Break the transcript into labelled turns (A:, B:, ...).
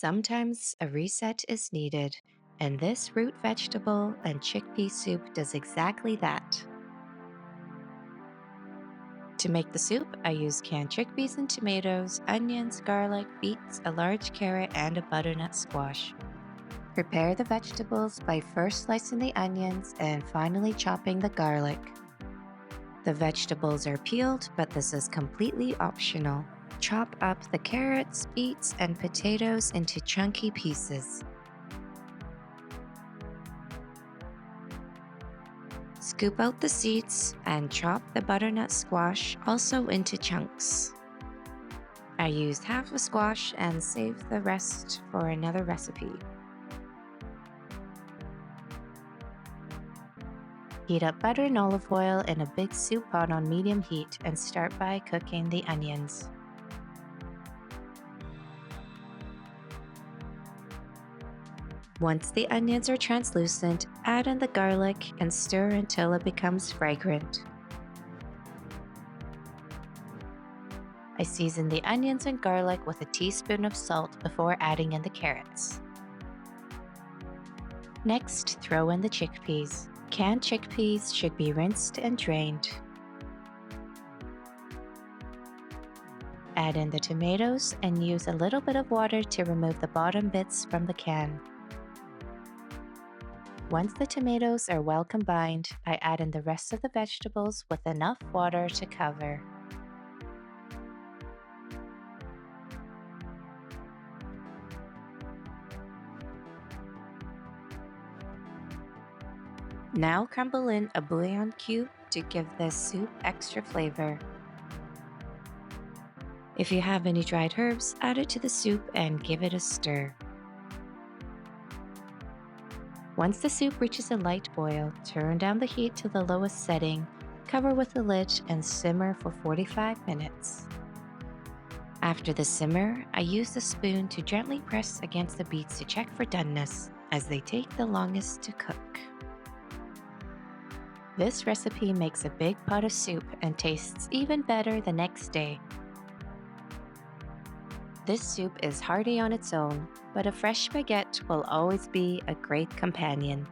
A: Sometimes a reset is needed, and this root vegetable and chickpea soup does exactly that. To make the soup, I use canned chickpeas and tomatoes, onions, garlic, beets, a large carrot, and a butternut squash. Prepare the vegetables by first slicing the onions and finally chopping the garlic. The vegetables are peeled, but this is completely optional. Chop up the carrots, beets, and potatoes into chunky pieces. Scoop out the seeds and chop the butternut squash also into chunks. I used half a squash and saved the rest for another recipe. Heat up butter and olive oil in a big soup pot on medium heat and start by cooking the onions. Once the onions are translucent, add in the garlic and stir until it becomes fragrant. I season the onions and garlic with a teaspoon of salt before adding in the carrots. Next, throw in the chickpeas. Canned chickpeas should be rinsed and drained. Add in the tomatoes and use a little bit of water to remove the bottom bits from the can. Once the tomatoes are well combined, I add in the rest of the vegetables with enough water to cover. Now crumble in a bouillon cube to give this soup extra flavor. If you have any dried herbs, add it to the soup and give it a stir. Once the soup reaches a light boil, turn down the heat to the lowest setting, cover with the lid, and simmer for 45 minutes. After the simmer, I use the spoon to gently press against the beets to check for doneness, as they take the longest to cook. This recipe makes a big pot of soup and tastes even better the next day. This soup is hearty on its own, but a fresh baguette will always be a great companion.